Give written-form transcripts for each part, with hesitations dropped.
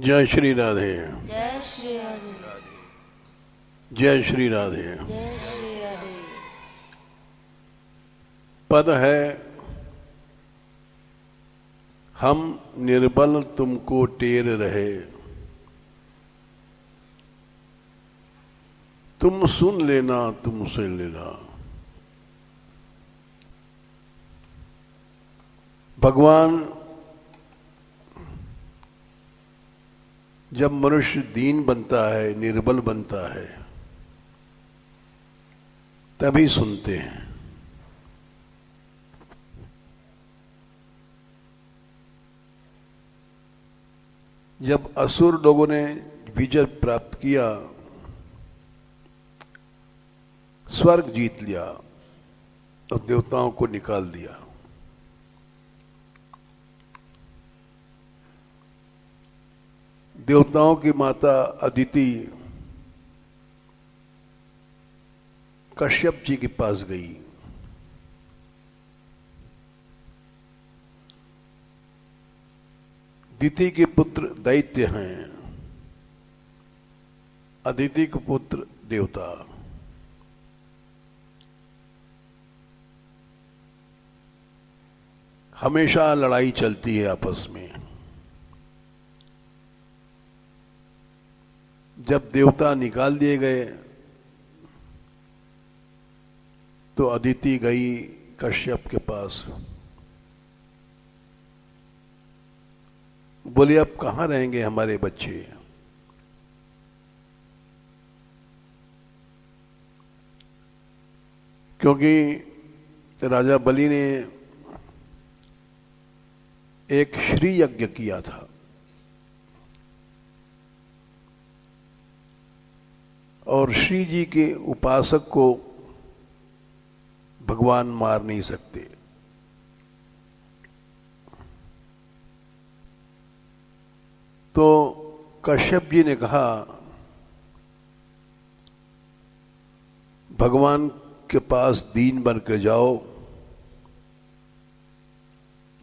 जय श्री राधे। जय श्री राधे। जय श्री राधे। जय श्री राधे। पद है हम निर्बल तुमको टेर रहे, तुम सुन लेना तुम सुन लेना। भगवान जब मनुष्य दीन बनता है, निर्बल बनता है, तभी सुनते हैं। जब असुर लोगों ने विजय प्राप्त किया, स्वर्ग जीत लिया और देवताओं को निकाल दिया, देवताओं की माता अदिति कश्यप जी के पास गई। दिति के पुत्र दैत्य हैं, अदिति के पुत्र देवता। हमेशा लड़ाई चलती है आपस में। जब देवता निकाल दिए गए तो अदिति गई कश्यप के पास, बोले अब कहाँ रहेंगे हमारे बच्चे। क्योंकि राजा बलि ने एक श्री यज्ञ किया था और श्री जी के उपासक को भगवान मार नहीं सकते। तो कश्यप जी ने कहा भगवान के पास दीन बनकर जाओ,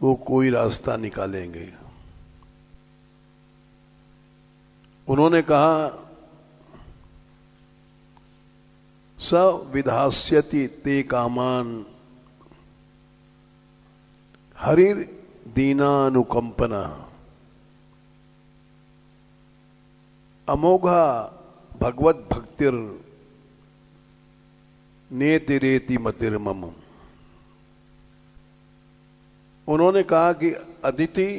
वो कोई रास्ता निकालेंगे। उन्होंने कहा स विधास्यति ते कामान हरिर दीनानुकंपना अमोघा भगवत भक्तिर नेतिरेति मतिर्मम। उन्होंने कहा कि अदिति,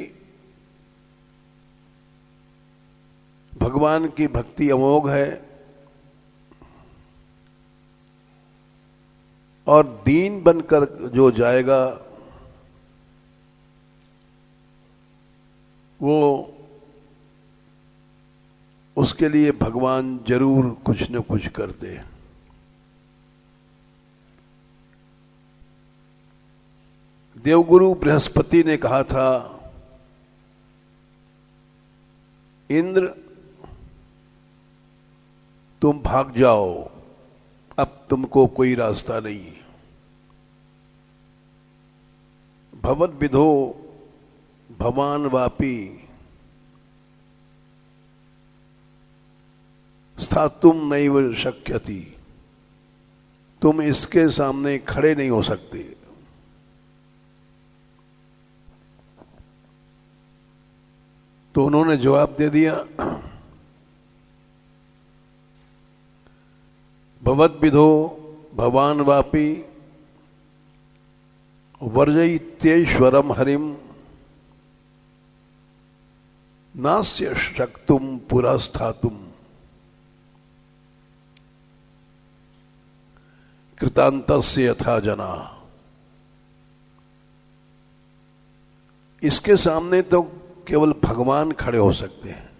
भगवान की भक्ति अमोघ है और दीन बनकर जो जाएगा वो उसके लिए भगवान जरूर कुछ न कुछ करते हैं। देवगुरु बृहस्पति ने कहा था इंद्र तुम भाग जाओ, अब तुमको कोई रास्ता नहीं। भवद विधो भवान वापी स्थातुम नैव शक्यति, तुम इसके सामने खड़े नहीं हो सकते। तो उन्होंने जवाब दे दिया भवद विधो भवान वापी वर्जयित्यैश्वरम हरिम नास्य शक्तुम पुरस्थातुम कृतांतस्य यथा जना। इसके सामने तो केवल भगवान खड़े हो सकते हैं।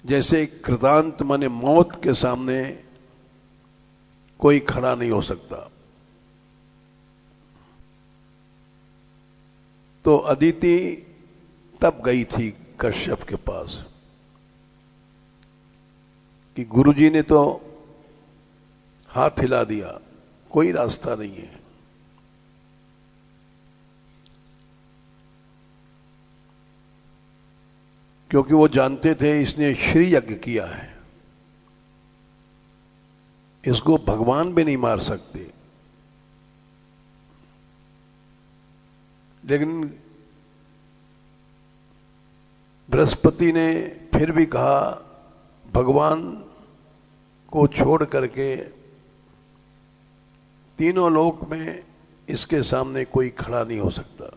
जैसे कृतांत माने मौत के सामने कोई खड़ा नहीं हो सकता। तो अदिति तब गई थी कश्यप के पास कि गुरुजी ने तो हाथ हिला दिया, कोई रास्ता नहीं है। क्योंकि वो जानते थे इसने श्री यज्ञ किया है, इसको भगवान भी नहीं मार सकते। लेकिन बृहस्पति ने फिर भी कहा भगवान को छोड़ करके तीनों लोक में इसके सामने कोई खड़ा नहीं हो सकता।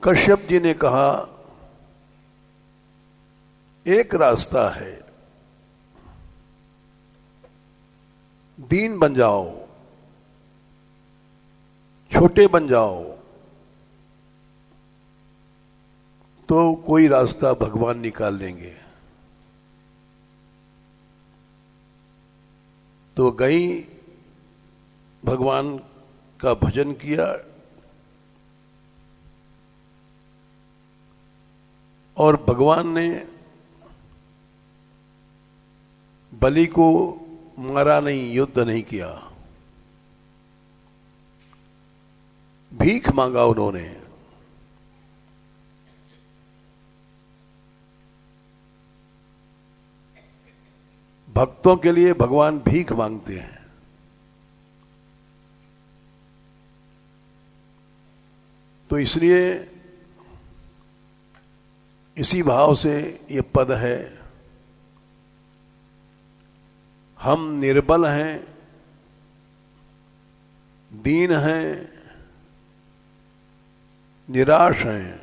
कश्यप जी ने कहा एक रास्ता है, दीन बन जाओ, छोटे बन जाओ, तो कोई रास्ता भगवान निकाल देंगे। तो गई, भगवान का भजन किया और भगवान ने बलि को मारा नहीं, युद्ध नहीं किया, भीख मांगा उन्होंने। भक्तों के लिए भगवान भीख मांगते हैं। तो इसलिए इसी भाव से ये पद है, हम निर्बल हैं, दीन हैं, निराश हैं,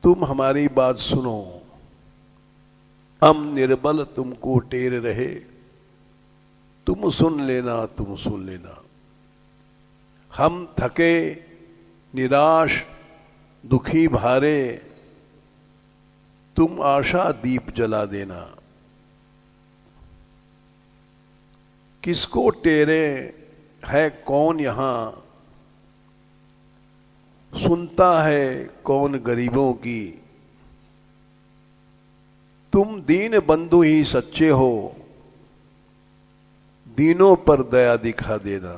तुम हमारी बात सुनो। हम निर्बल तुमको टेर रहे, तुम सुन लेना, तुम सुन लेना। हम थके, निराश, दुखी भारे, तुम आशा दीप जला देना। किसको टेरे है कौन यहां, सुनता है कौन गरीबों की। तुम दीन बंधु ही सच्चे हो, दीनों पर दया दिखा देना।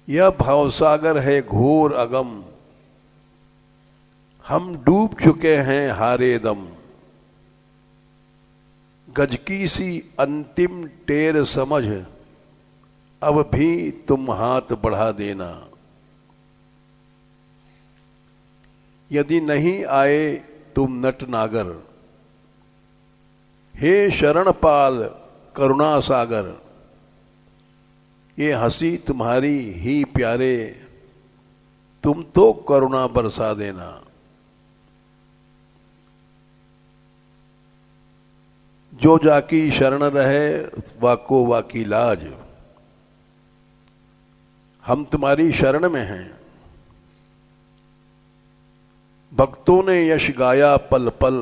यह भावसागर है घोर अगम, हम डूब चुके हैं हारे दम। गज की सी अंतिम टेर समझ, अब भी तुम हाथ बढ़ा देना। यदि नहीं आए तुम नट नागर, हे शरण पाल करुणा सागर। ये हंसी तुम्हारी ही प्यारे, तुम तो करुणा बरसा देना। जो जाकी शरण रहे वाको वाकी लाज। हम तुम्हारी शरण में हैं। भक्तों ने यश गाया पल पल,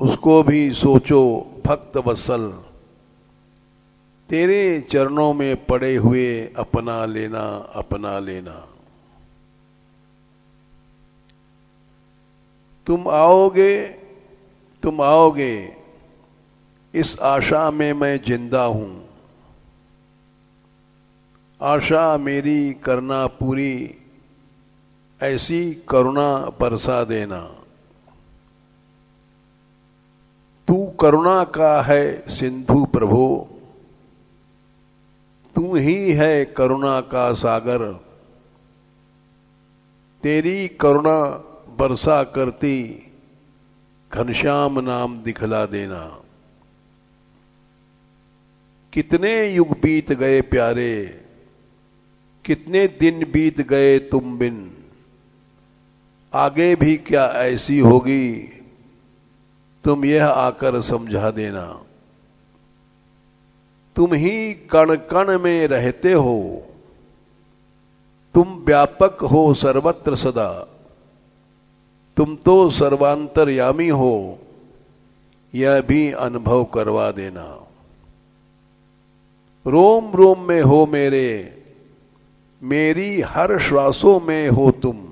उसको भी सोचो भक्त वत्सल। तेरे चरणों में पड़े हुए अपना लेना, अपना लेना। तुम आओगे, तुम आओगे, इस आशा में मैं जिंदा हूं। आशा मेरी करना पूरी, ऐसी करुणा बरसा देना। तू करुणा का है सिंधु प्रभु, तू ही है करुणा का सागर। तेरी करुणा बरसा करती, घनश्याम नाम दिखला देना। कितने युग बीत गए प्यारे, कितने दिन बीत गए तुम बिन। आगे भी क्या ऐसी होगी, तुम यह आकर समझा देना। तुम ही कण कण में रहते हो, तुम व्यापक हो सर्वत्र सदा। तुम तो सर्वांतरयामी हो, यह भी अनुभव करवा देना। रोम रोम में हो मेरे, मेरी हर श्वासों में हो तुम।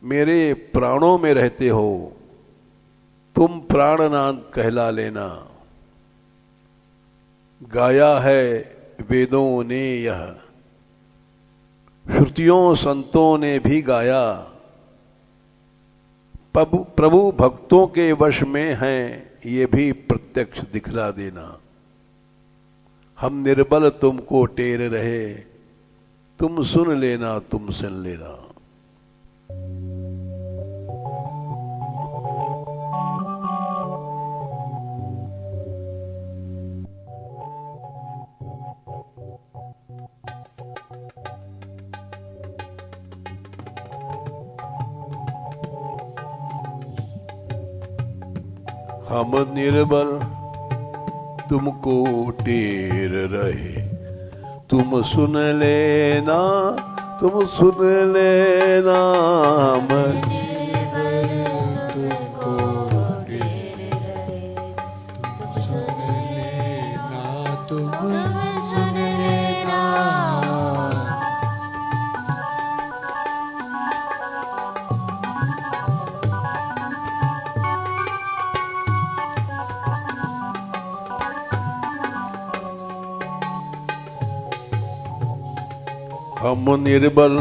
मेरे प्राणों में रहते हो, तुम प्राणनाथ कहला लेना। गाया है वेदों ने यह, श्रुतियों संतों ने भी गाया, प्रभु भक्तों के वश में हैं, ये भी प्रत्यक्ष दिखला देना। हम निर्बल तुमको टेर रहे, तुम सुन लेना, तुम सुन लेना। हम निर्बल तुमको टेर रहे, तुम सुन लेना, तुम सुन लेना। हम तुमको टेर रहे, तुम सुन लेना, तुम सुन लेना। हम निर्बल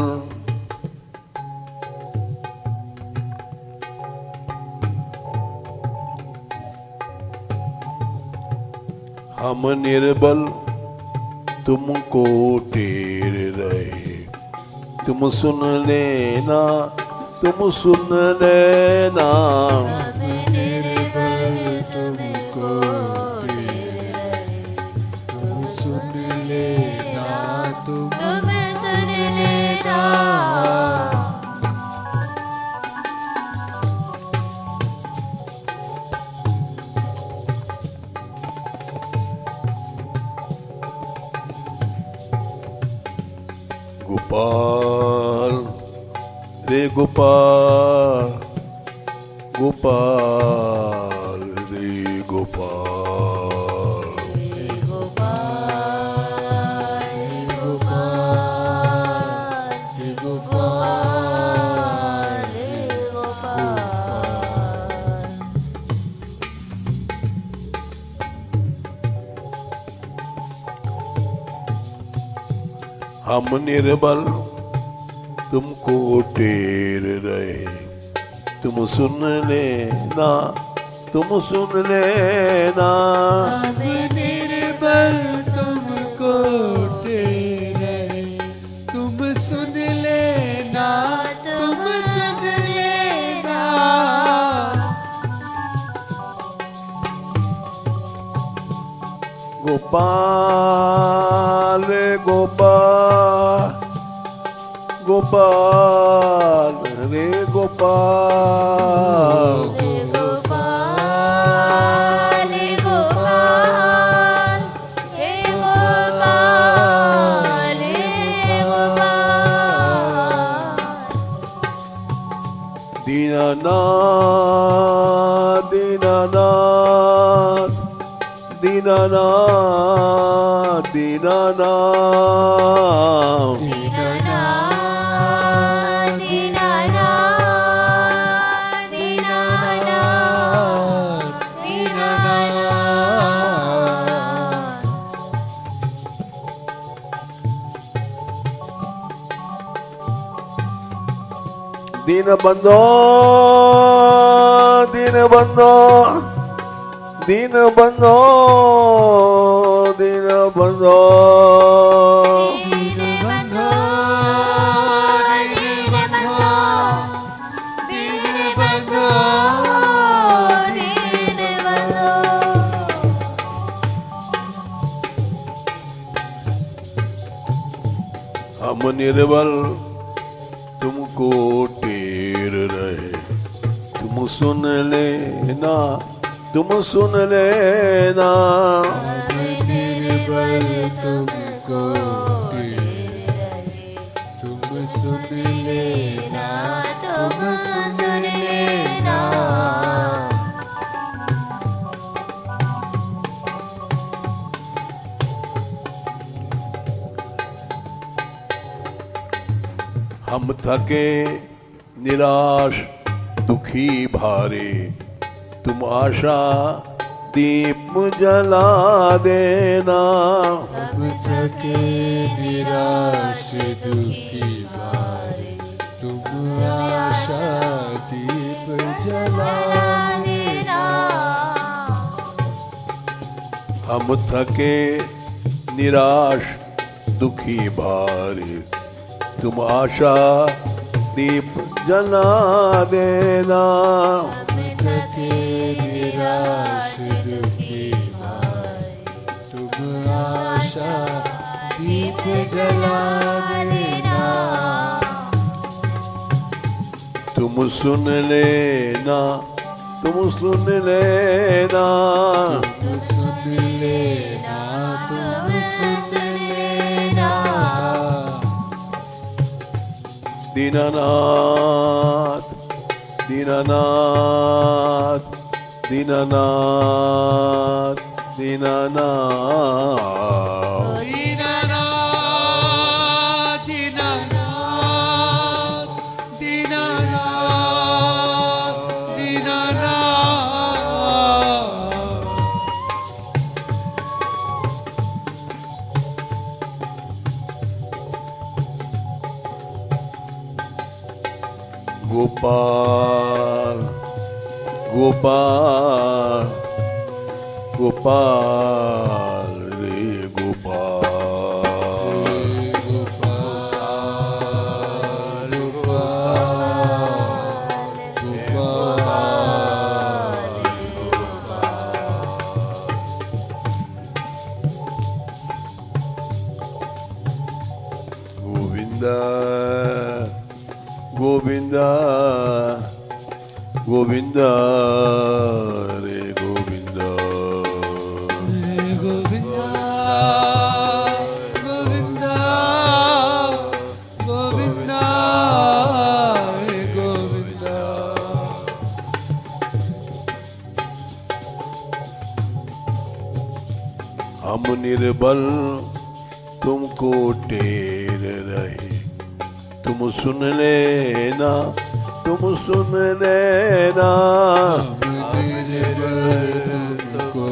हम निर्बल तुमको टेर रहे, तुम सुन लेना, तुम सुन लेना। हम निर्बल तुमको टेर रहे, तुम सुन लेना, तुम सुन लेना। गोपाल रे गोपाल, गोपाल रे गोपाल, हे गोपाल, हे गोपाल, हे गोपाल, हे गोपाल। हम निर्बल तुमको टेर रहे, तुम सुन लेना, तुम सुन लेना। हम निर्बल तुमको टेर रहे, तुम सुन लेना, तुम सुन लेना। गोपाल रे गोपाल, गोपाल रे गोपाल, हे गोपाल, हे गोपाल, हे गोपाल, हे गोपाल। दीनानाथ दीनानाथ दीनानाथ दीनानाथ, दीनानाथ, दीनानाथ, दीनानाथ, दीनानाथ। दीनबंधो दीनबंधो दीनबंधो दीनबंधो, दीनबंधो, दीनबंधो, दीनबंधो, दीनबंधो। हम निर्बल तुमको टेर रहे, तुम सुन लेना, तुम सुन लेना। हम निर्बल तुमको टेर रहे, तुम सुन लेना, तुम सुन लेना। हम थके निराश दुखी भारे, तुम आशा दीप जला देना। हम थके निराश दुखी मारे, तुम आशा दीप जला देना। हम थके निराश दुखी भारी, तुम आशा दीप जला देना। हम थके निराश दुखी भारी, तुम आशा दीप जला देना। तुम सुन लेना, तुम सुन लेना, तुम सुन लेना, तुम सुन लेना। दीनानाथ दीनानाथ दीनानाथ दीनानाथ। गोपाल गोपाल गोपाल रे गोपाल। गोपाल गोपाल गोविंदा गोविंदा गोविंदा रे गोविंदा। गोविंदा गोविंदा गोविंदा गोविंदा। हम निर्बल तुमको टेर रहे, तुम सुन लेना, तुम सुन लेना। हम निर्बल तुमको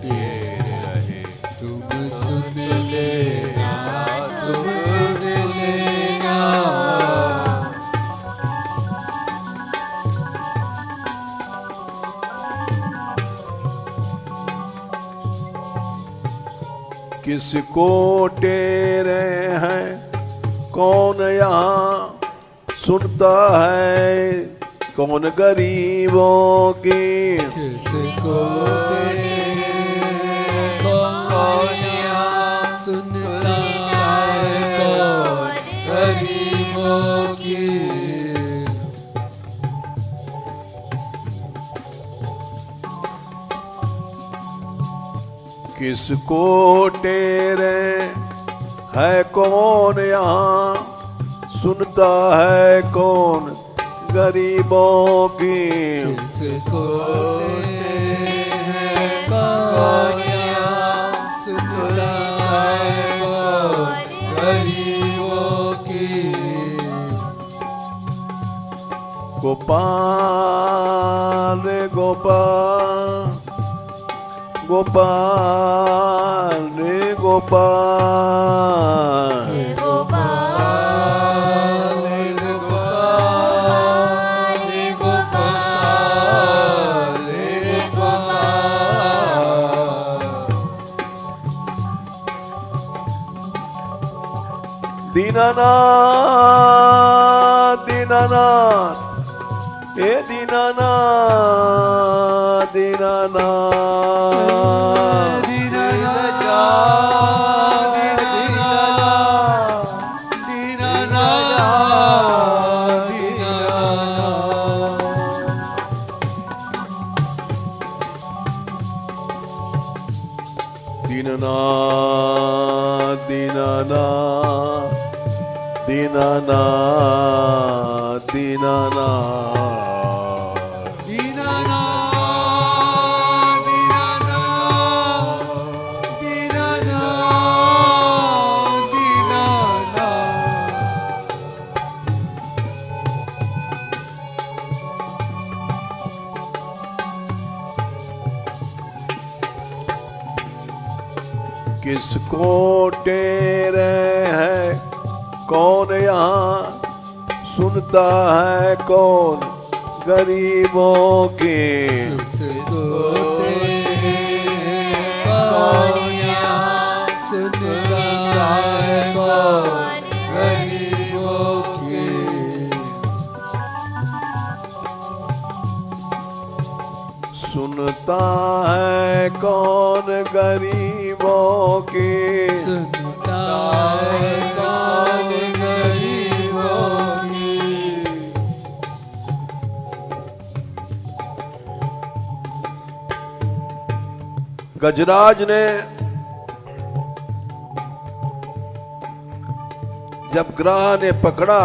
टेर रहे, तुम सुन लेना, तुम सुन लेना। किसको टेरे हैं, कौन यहाँ सुनता है, कौन गरीबों की। किसको कौन यहाँ सुनता है, कौन गरीबों की। किसको टेरे है, कौन यहाँ सुनता है, कौन गरीबों की। किसको है, कौन यहाँ सुनता है, कौन गरीबों की। गोपाल रे गोपाल गोपाल रे गोपाल। गोपाल गोपाल गोपाल गोपाल। दीनानाथ दीनानाथ हे दीनानाथ दीनानाथ दीनानाथ दीनानाथ दीनानाथ दीनानाथ किसको टेरे है कौन यहाँ सुनता है कौन गरीबों की। किसको कौन यहाँ सुनता है कौन गरीबों की। सुनता है कौन गरीबों की। सुनता है कौन गरीबों की। गजराज ने जब ग्रह ने पकड़ा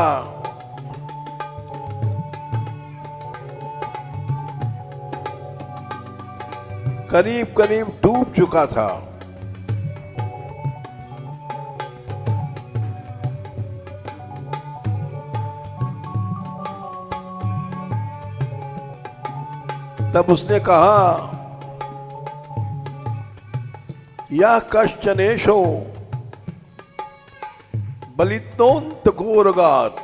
करीब करीब डूब चुका था। तब उसने कहा या कश्चनेशो बलितोन्त घोरगात।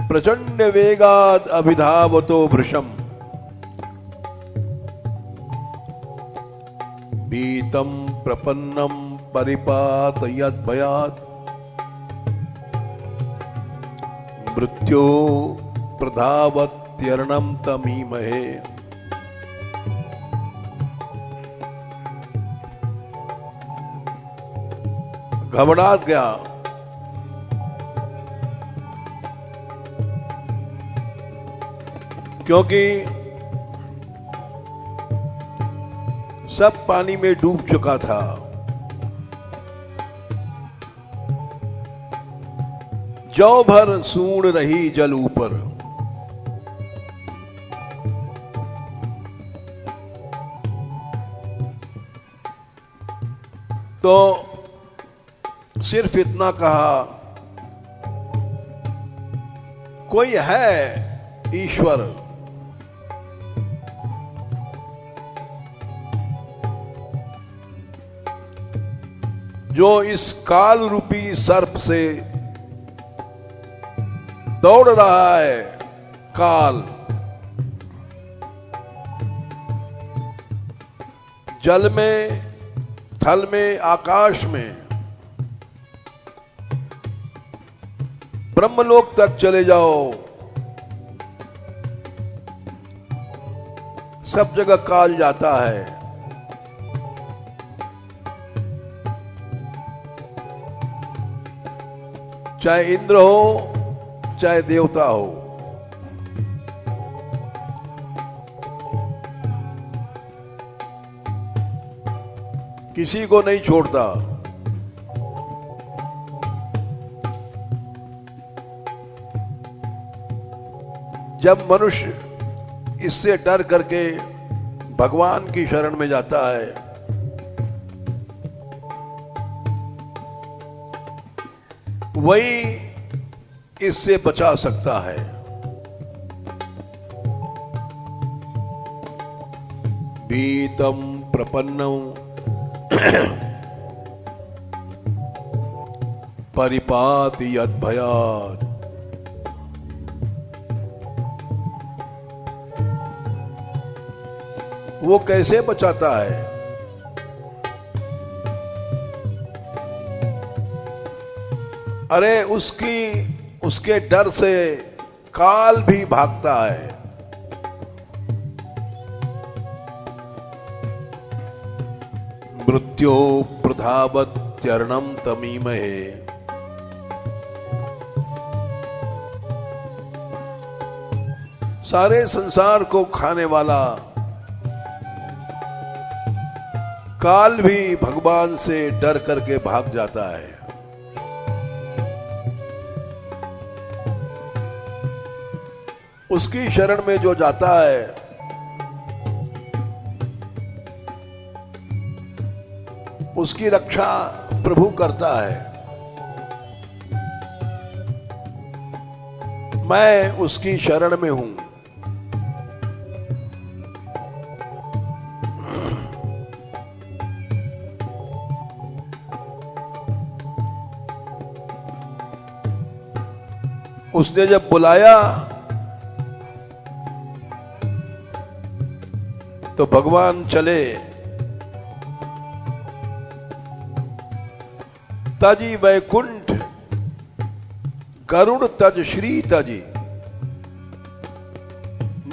प्रचंड वेगाद अभिधावतो वृषम भीतम प्रपन्नम परिपातयत् भयात् मृत्यो प्रधावत्यर्णम तमीमहे। घबरा गया। क्योंकि सब पानी में डूब चुका था। जौ भर सूंड रही जल ऊपर। तो सिर्फ इतना कहा कोई है ईश्वर जो इस काल रूपी सर्प से दौड़ रहा है। काल जल में, थल में, आकाश में, ब्रह्मलोक तक चले जाओ, सब जगह काल जाता है। चाहे इंद्र हो चाहे देवता हो। किसी को नहीं छोड़ता। जब मनुष्य इससे डर करके भगवान की शरण में जाता है वही इससे बचा सकता है। भीतम प्रपन्नम परिपाति यद भयात्। वो कैसे बचाता है? अरे उसके डर से काल भी भागता है। मृत्यो प्रधावत्यर्णम तमीमहे। सारे संसार को खाने वाला काल भी भगवान से डर करके भाग जाता है। उसकी शरण में जो जाता है उसकी रक्षा प्रभु करता है। मैं उसकी शरण में हूं। उसने जब बुलाया तो भगवान चले। तजी वैकुंठ गरुड़ तज श्री तजी,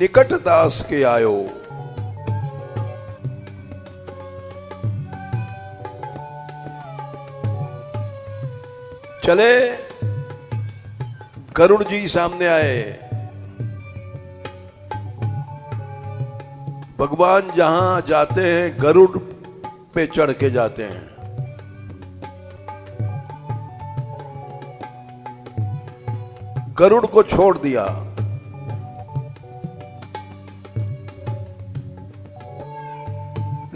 निकट दास के आयो। चले, गरुड़ जी सामने आए। भगवान जहां जाते हैं गरुड़ पे चढ़ के जाते हैं। गरुड़ को छोड़ दिया।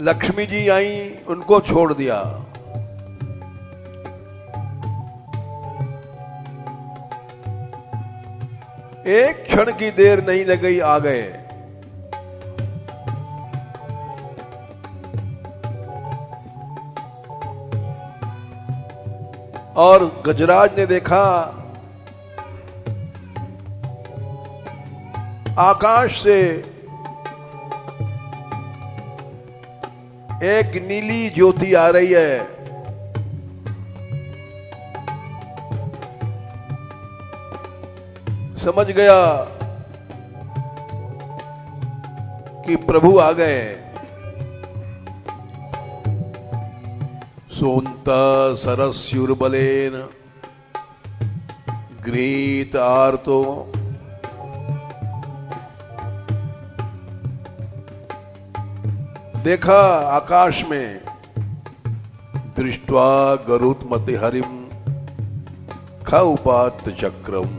लक्ष्मी जी आई, उनको छोड़ दिया। एक क्षण की देर नहीं लगी, आ गए। और गजराज ने देखा आकाश से एक नीली ज्योति आ रही है। समझ गया कि प्रभु आ गए। सोन्ता सरस्युर्बलेन गृहीत आर्तो, देखा आकाश में। दृष्ट्वा गरुत्मति हरिम खौपात चक्रम,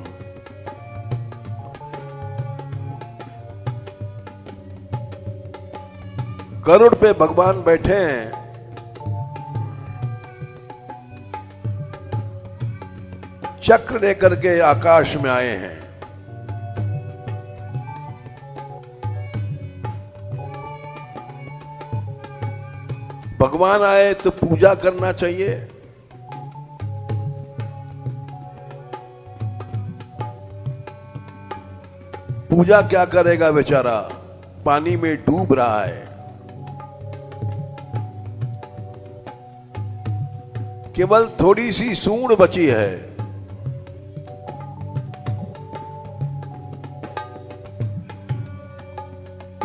गरुड़ पे भगवान बैठे हैं। चक्र लेकर के आकाश में आए हैं। भगवान आए तो पूजा करना चाहिए। पूजा क्या करेगा बेचारा, पानी में डूब रहा है। केवल थोड़ी सी सूंड बची है।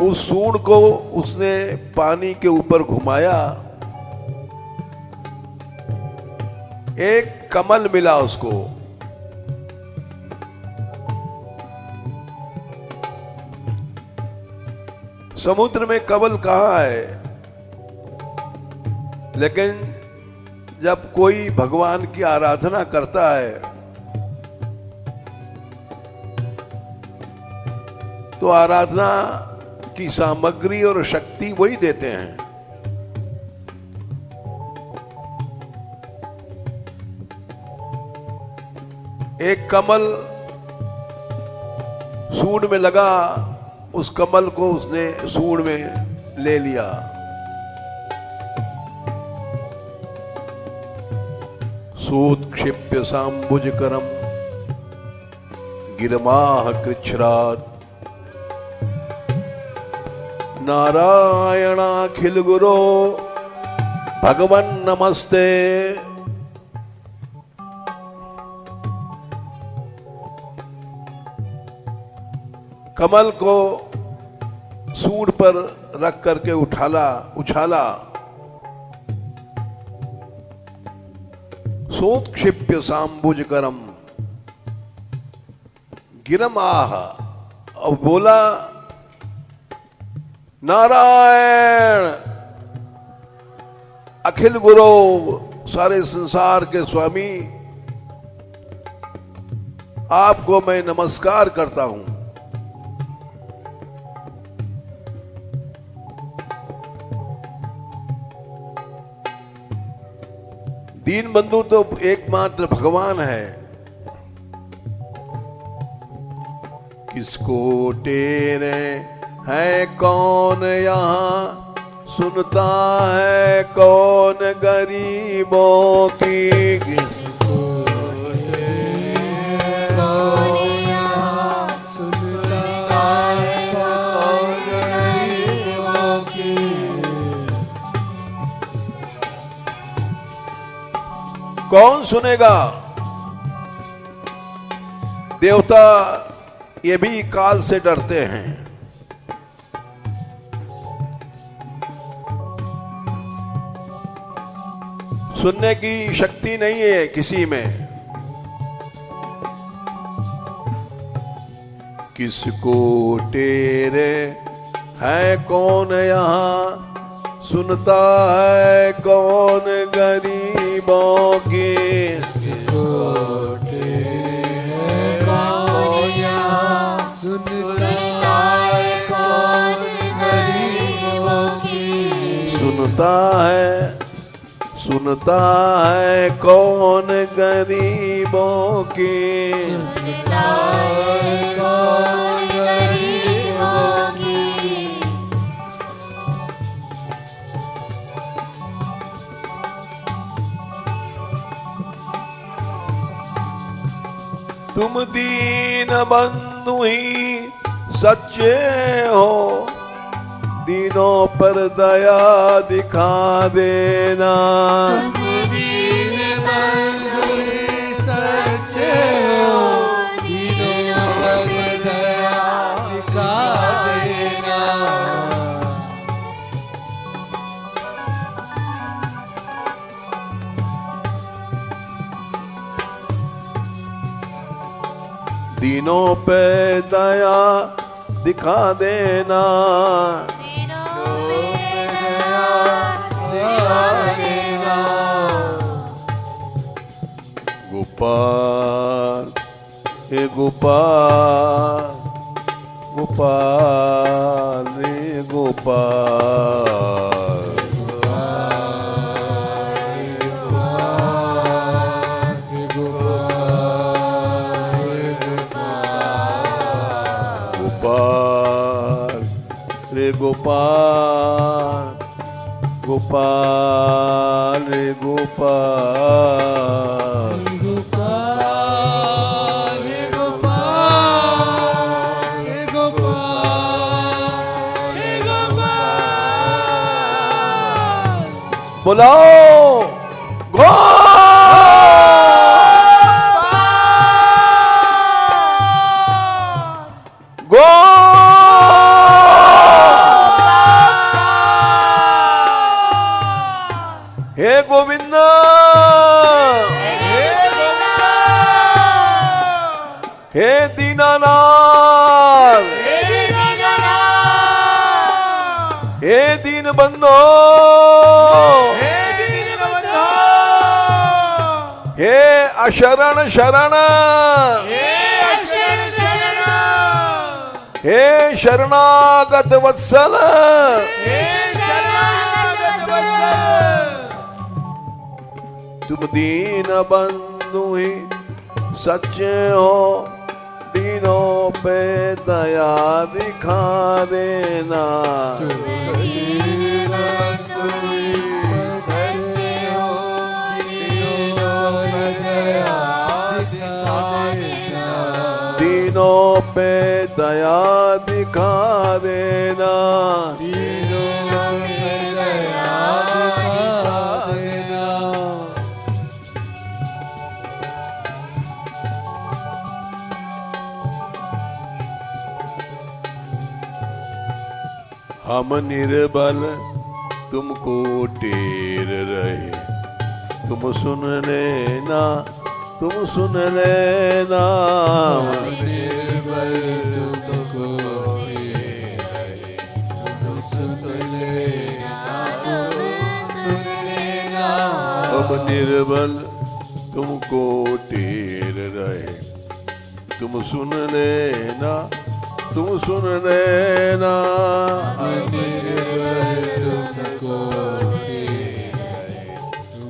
उस सूंड को उसने पानी के ऊपर घुमाया, एक कमल मिला उसको। समुद्र में कमल कहां है? लेकिन जब कोई भगवान की आराधना करता है तो आराधना की सामग्री और शक्ति वही देते हैं। एक कमल सूंड में लगा, उस कमल को उसने सूंड में ले लिया। सोत्क्षिप्य सांबुजकरम गिरमाह कृच्छ्रात्, नारायणाखिल गुरो भगवन नमस्ते। कमल को सूंड पर रख करके उछाला। सोत्क्षिप्य सांबुजकरम गिरमाह, और बोला नारायण अखिल गुरु, सारे संसार के स्वामी, आपको मैं नमस्कार करता हूं। दीन बंधु तो एकमात्र भगवान है। किसको टेरे है कौन यहाँ, सुनता है कौन गरीबों की। किसको टेरे कौन कौन सुनेगा? देवता ये भी काल से डरते हैं। सुनने की शक्ति नहीं है किसी में। किसको टेरे है कौन यहाँ, सुनता है कौन गरीबों की। किसको टेरे कौन यहाँ, सुनता है कौन गरीबों की। सुनता है कौन गरीबों की। सुनता है कौन गरीबों की। तुम दीन बंधु ही सच्चे हो, दीनों पर दया दिखा देना। तुम दीन बंधु ही सच्चे हो, दीनों पर दया दिखा देना। दीनों पे दया दिखा देना। गोपाल हे गोपाल, गोपाल रे गोपाल। गोपाल रे गोपाल, गोपाल रे गोपाल। बुलाओ गो हे गोविंद, हे दीनानाथ, हे दीन बंधो, हे अशरण शरण, हे शरणागत वत्सल, तुम दीन बंधु ही सच्चे हो, दीनों पे दया दिखा देना। दीनों पे दया दिखा देना। हम निर्बल तुमको टेर रहे, तुम सुन लेना, तुम सुन लेना। हम निर्बल तुमको टेर रहे, तुम सुन लेना, तुम सुन लेना। हम निर्बल तुमको टेर रहे, तुम सुन लेना, तुम सुन लेना। तुमको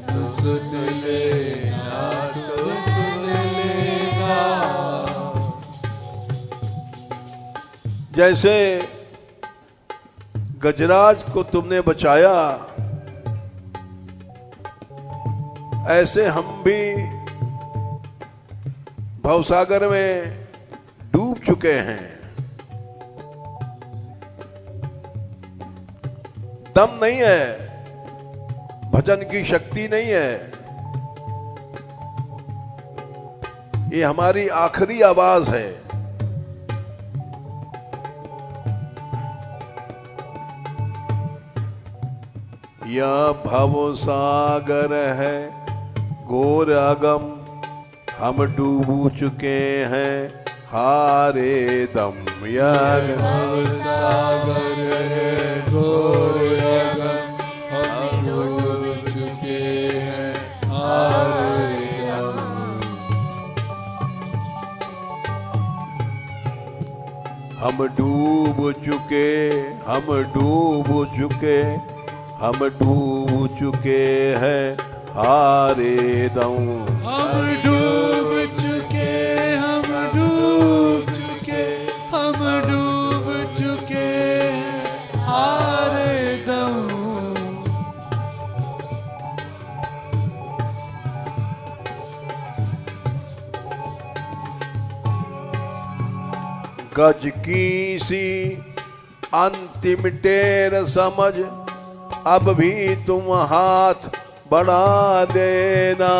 तुम सुन लेना, तुम सुन लेना। जैसे गजराज को तुमने बचाया, ऐसे हम भी भवसागर में डूब चुके हैं। दम नहीं है, भजन की शक्ति नहीं है, ये हमारी आखिरी आवाज है। यह भव सागर है घोर अगम, हम डूब चुके हैं हारे दम। यह भव सागर है घोर अगम, हम डूब चुके हैं हारे दम। हम डूब चुके, हम डूब चुके, हम डूब चुके हैं हारे दम। हम डूब चुके, हम डूब चुके, हम डूब चुके हैं हारे दम। गज की सी अंतिम टेर समझ, अब भी तुम हाथ बढ़ा देना।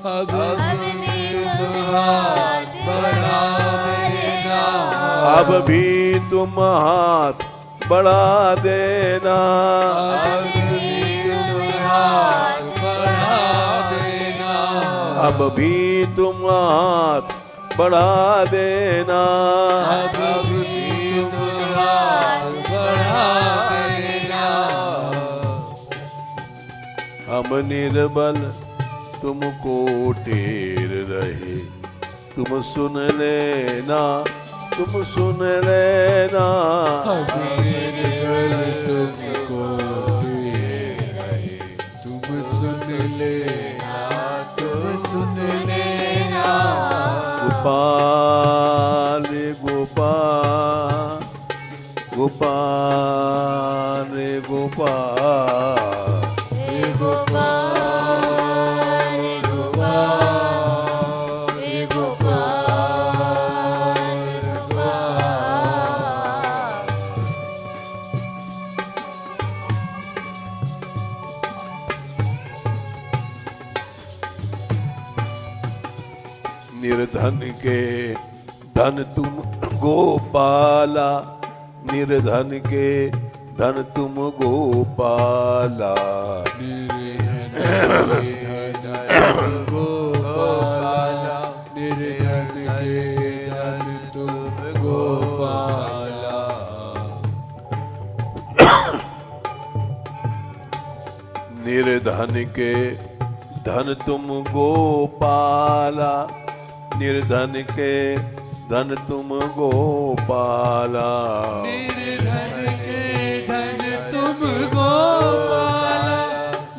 अब भी तुम हाथ बढ़ा देना। अब भी तुम हाथ बढ़ा देना। अब भी तुम हाथ बढ़ा देना। अब भी तुम हाथ बढ़ा देना। अब भी तुम हाथ बढ़ा देना। हम निर्बल तुमको टेर रहे, तुम सुन लेना, तुम सुन लेना। हम निर्बल तुमको टेर रहे, तुम सुन लेना, तुम सुन लेना। गोपाल गोपाल गोपाल गोपाल हे गोपाल, हे गोपाल, हे गोपाल, गोपाल। निर्धन के धन तुम गोपाला, निर्धन के धन तुम गोपाला। निर्धन गोपाला, निर्धन के धन तुम गोपाला। निर्धन के धन तुम गोपाला, निर्धन के धन तुम गोपाला। निर्धन के धन तुम गोपाला,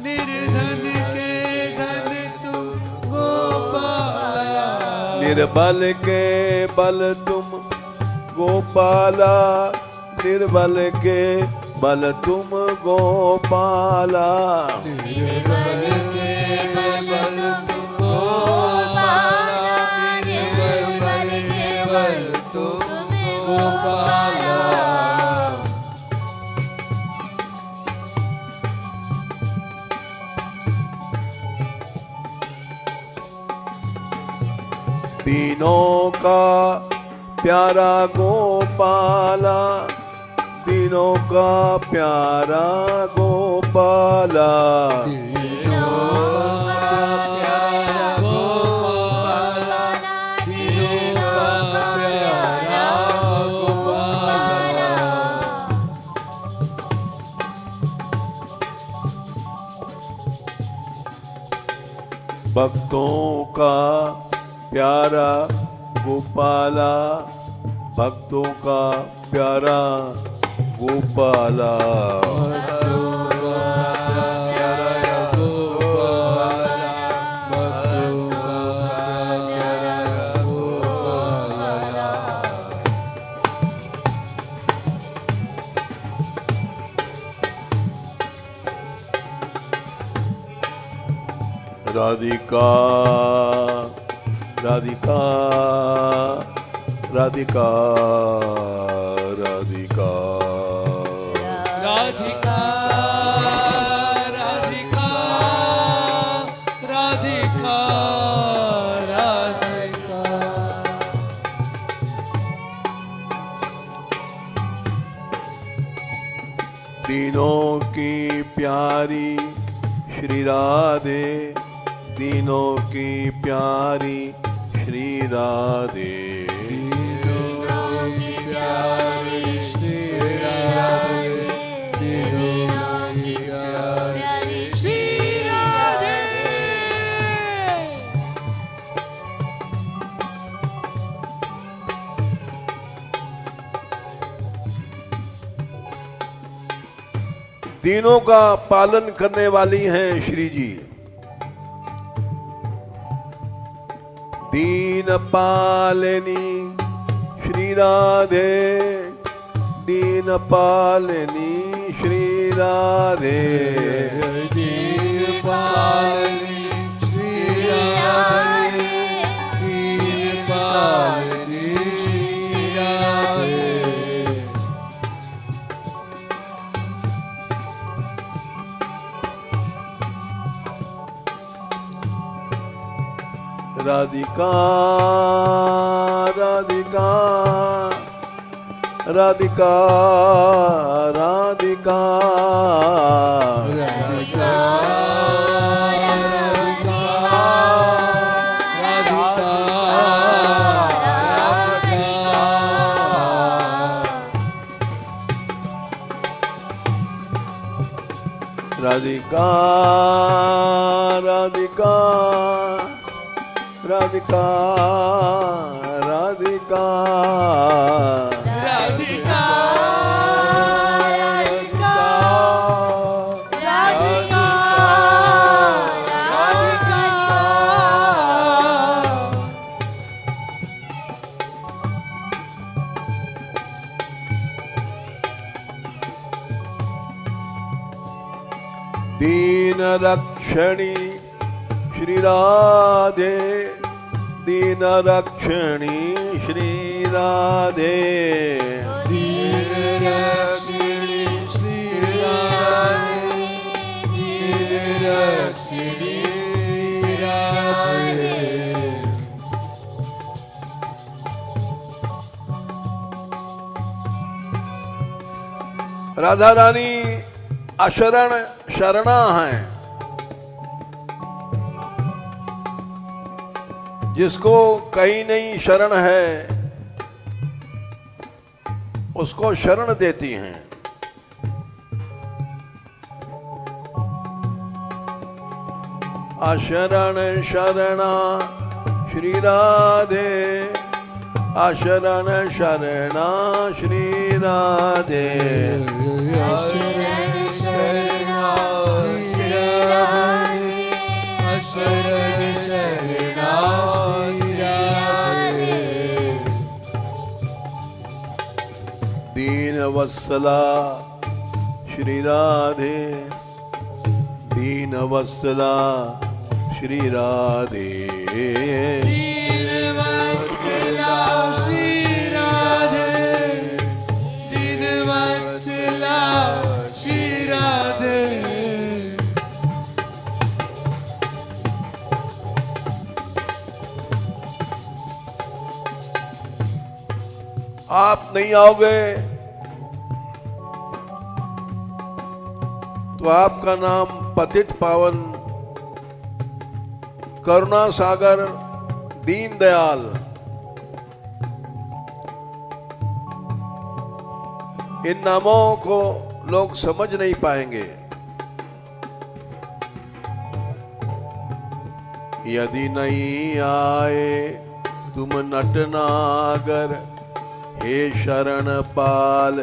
निर्धन के धन तुम गोपाला। निर्बल के बल तुम गोपाला, निर्बल के बल तुम गोपाला। निर्बल के बल तुम गोपाला, निर्बल के बल तुम गोपाला। तीनों का प्यारा गोपाला, तीनों का प्यारा गोपाला। तीनों का प्यारा गोपाला, तीनों का प्यारा गोपाला। भक्तों का प्यारा गोपाला, भक्तों का प्यारा गोपाला। भक्तों का प्यारा गोपाला, भक्तों का प्यारा गोपाला। राधिका राधिका राधिका राधिका राधिका राधिका प्यारी श्री राधे, दीनों की प्यारी श्री राधे। दीनों की प्यारी श्री राधे, दीनों की प्यारी श्री राधे। दीनों का पालन करने वाली हैं श्री जी। दीन पालनी श्री राधे, दीन पालनी श्री राधे। दीन पालनी श्री राधे, दीन पालनी श्री राधे। राधिका राधिका राधिका राधिका राधिका राधिका राधिका राधिका राधिका राधिका राधिका राधिका राधिका राधिका राधिका। दीन रक्षणी श्री राधे, दीन रक्षणी श्री राधे। दीन रक्षिणी श्री राधे, दीन रक्षिणी श्री राधे। राधा रानी अशरण शरणा हैं। जिसको कहीं नहीं शरण है उसको शरण देती हैं। अशरण शरणा श्री राधे, अशरण शरणा श्री राधे। अशरण शरणा श्री राधे, अशरण शरणा श्री राधे। दीन वत्सला श्री राधे, दीन वत्सला श्री राधे। दीन वत्सला श्री राधे, दीन वत्सला श्री राधे। आप नहीं आओगे तो आपका नाम पतित पावन करुणा सागर दीन दयाल, इन नामों को लोग समझ नहीं पाएंगे। यदि नहीं आए तुम नटनागर, हे शरण पाल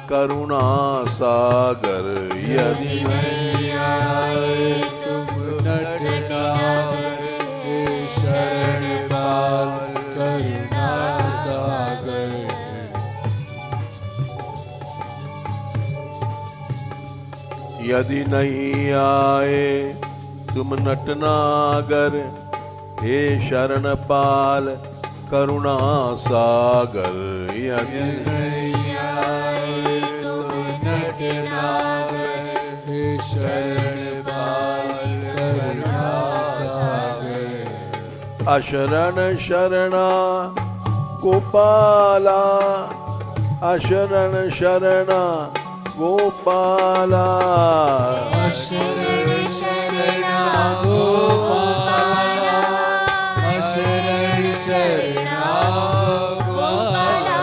करुणा सागर। यदि नहीं आए तुम नटनागर, हे शरण पाल करुणा सागर। यदि नहीं आए तुम नटनागर, हे शरण पाल करुणा सागर। यदि नहीं आए तुम नटनागर, हे शरण पाल करुणा सागर। अशरण शरणा गोपाला, अशरण शरणा गोपाला शरण शरणा गोपाला शरण शरणा गोपाला।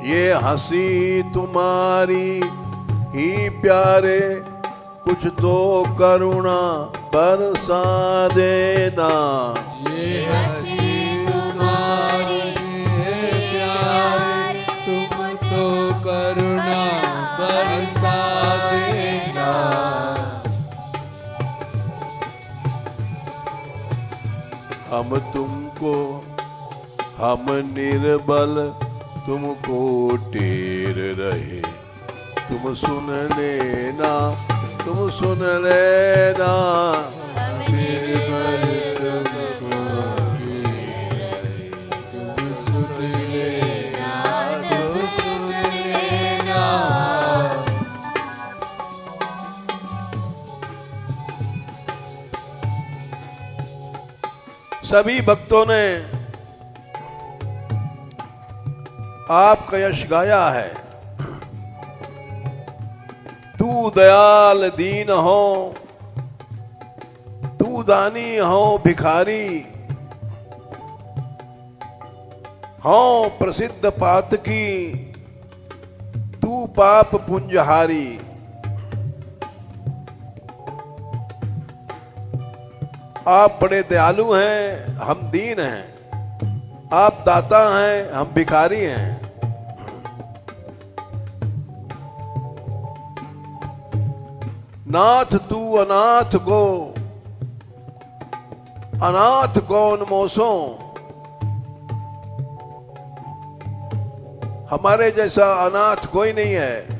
ये हंसी तुम्हारी ही प्यारे, कुछ तो करुणा बरसा देना। ये हंसी तुम्हारी है प्यारे, तुम तो करुणा बरसा देना। हम तुमको, हम निर्बल तुमको टेर रहे, तुम सुन लेना, तुम सुन लेना। निर्बल तुमको टेर रहे, तुम सुन लेना, तुम सुन लेना। सभी भक्तों ने आपका यश गाया है। तू दयाल दीन हो, तू दानी हो भिखारी, हो प्रसिद्ध पातकी, तू पाप पुंजहारी। आप बड़े दयालु हैं, हम दीन हैं। आप दाता हैं, हम भिखारी हैं। नाथ तू अनाथ को, अनाथ कौन मोसो। हमारे जैसा अनाथ कोई नहीं है।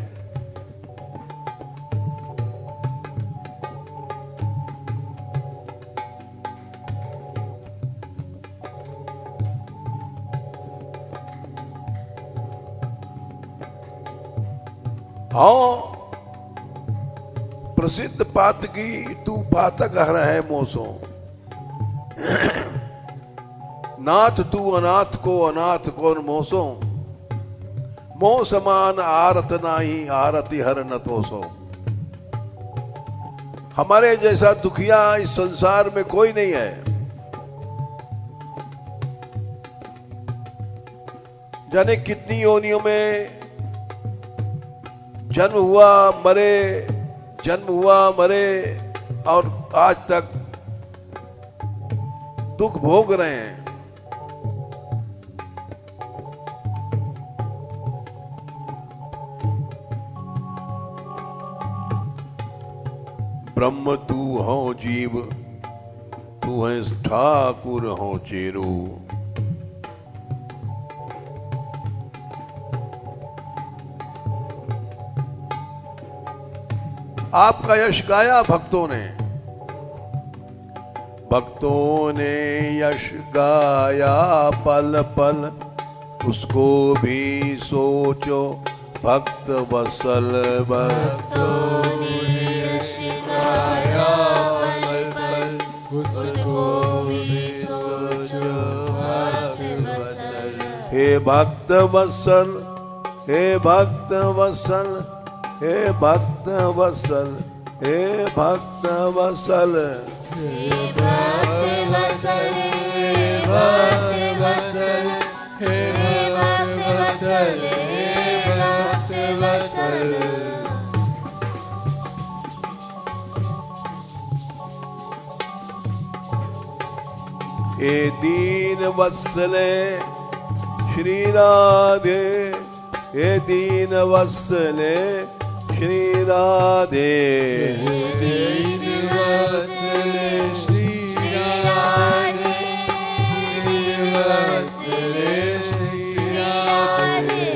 हाँ, प्रसिद्ध पातकी, तू पातक हर है मोसो। नाथ तू अनाथ को, अनाथ कौन मोसो। मोह समान आरत नाही, आरती हर न तोसो। हमारे जैसा दुखिया इस संसार में कोई नहीं है। जाने कितनी योनियों में जन्म हुआ मरे, जन्म हुआ मरे, और आज तक दुख भोग रहे हैं। ब्रह्म तू हो जीव, तू है ठाकुर हो चेरू। आपका यश गाया भक्तों ने, भक्तों ने यश गाया पल पल, उसको भी सोचो भक्त वत्सल। भक्तों ने यश गाया पल पल, उसको भी सोचो भक्त वत्सल। हे भक्त वत्सल, हे भक्त वत्सल, हे भक्त वत्सल, हे भक्त वत्सल। हे भक्त वत्सल, हे भक्त वत्सल, हे भक्त वत्सल, हे भक्त वत्सल। हे दीन वत्सले श्री राधे, हे दीन वत्सले श्री राधे। दीन वत्सले श्री राधे, दीन वत्सले श्री राधे।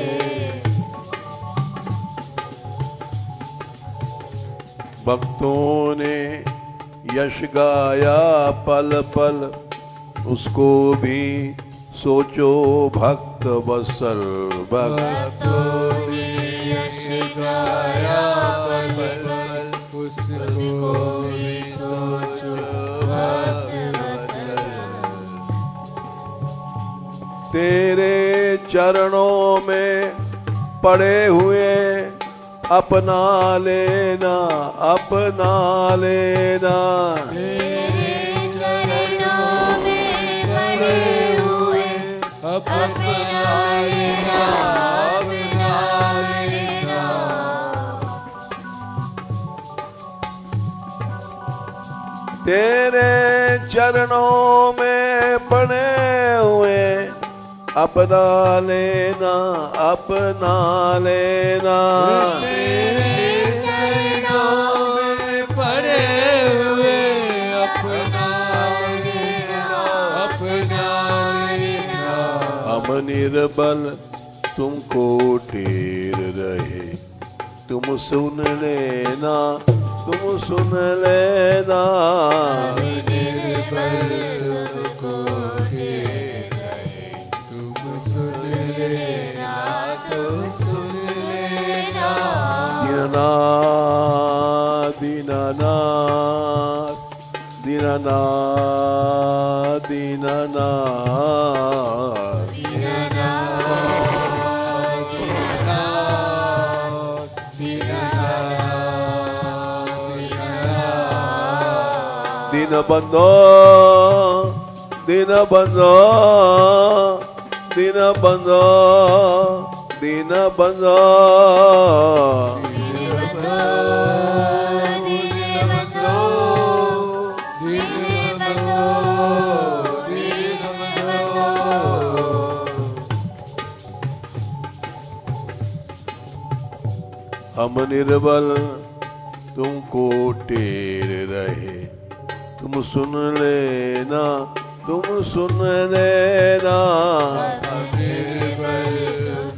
भक्तों ने यश गाया पल पल, उसको भी सोचो भक्त वत्सल। भक्तों ने यश गाया पल पल, उसको भी सोचो भक्त वत्सल। तेरे चरणों में पड़े हुए अपना लेना, अपना लेना। तेरे चरणों में पड़े हुए अपना लेना, अपना लेना। तेरे चरणों में पड़े हुए अपना लेना, अपना लेना। तेरे चरणों में पड़े हुए अपना लेना, अपना लेना। हम निर्बल तुमको टेर रहे, तुम सुन लेना, तुम सुन लेना। निर्बल तुमको टेर रहे, तुम सुन लेना, तुम सुन लेना। दीननाथ दीननाथ दीननाथ दीननाथ। दीनबंधो दीनबंधो दीनबंधो दीनबंधो। हम निर्बल तुमको टेर रहे, तुम सुन लेना, तुम सुन लेना। हम निर्बल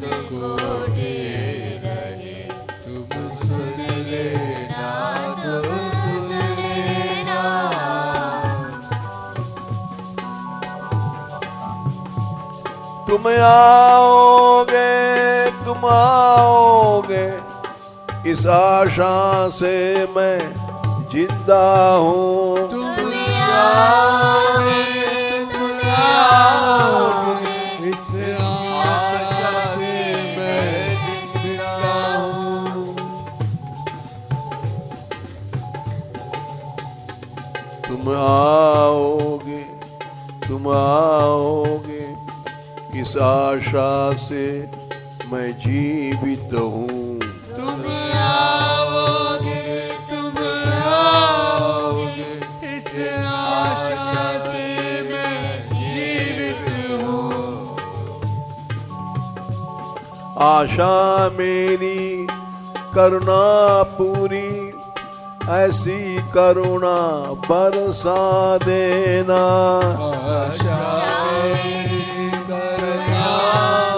तुमको टेर रहे, तुम सुन लेना, तुम सुन लेना। तुम आओगे, तुम आओगे, इस आशा से मैं जिंदा हूँ। तुम आओगे, तुम आओगे, इस आशा से मैं जिंदा हूँ। तुम आओगे, तुम आओगे, इस आशा से मैं जीवित हूँ। तुम आओगे, तुम आओगे, इस आशा से मैं जीवित हूँ। आशा मेरी करुणा पूरी, ऐसी करुणा बरसा देना। आशा मेरी करुणा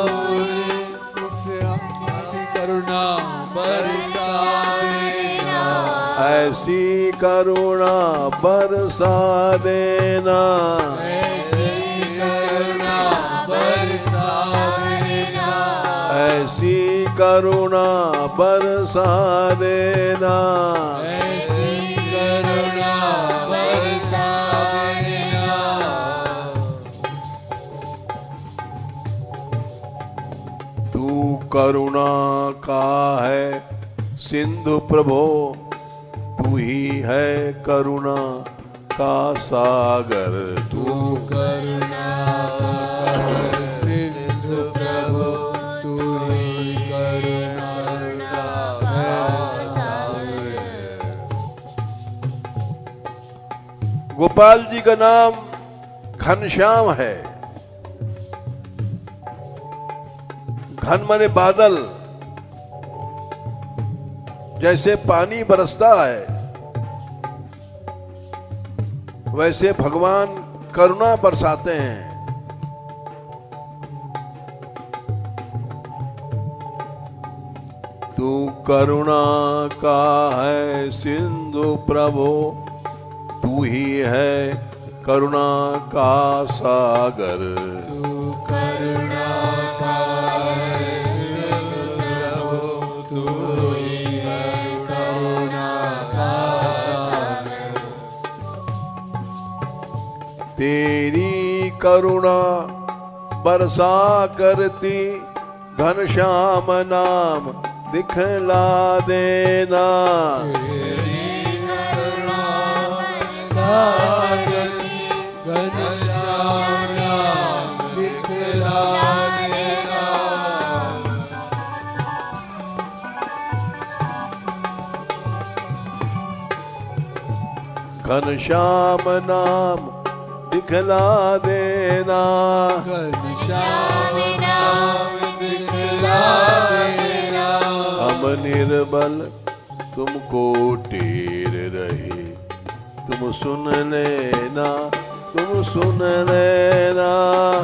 पूरी, ऐसी करुणा बरसा देना। ऐसी करुणा बरसा देना। ऐसी करुणा बरसा देना। ऐसी करुणा बरसा देना। ऐसी करुणा बरसा देना। तू करुणा का है सिंधु प्रभो, तू ही है करुणा का सागर। तू करुणा का सिंधु प्रभु, तू ही करुणा का सागर। गोपाल जी का नाम घनश्याम है। घन माने बादल, जैसे पानी बरसता है वैसे भगवान करुणा बरसाते हैं। तू करुणा का है सिंधु प्रभु, तू ही है करुणा का सागर। तू करुणा का है सिंधु प्रभु, तू ही है करुणा का सागर। तेरी करुणा बरसा करती घनश्याम नाम दिखला देना। तेरी करुणा सागर घनश्याम नाम दिखला देना। घनश्याम नाम दिखला देना। घनश्याम नाम दिखला देना। हम निर्बल तुमको टेर रहे, तुम सुन लेना, तुम सुन लेना।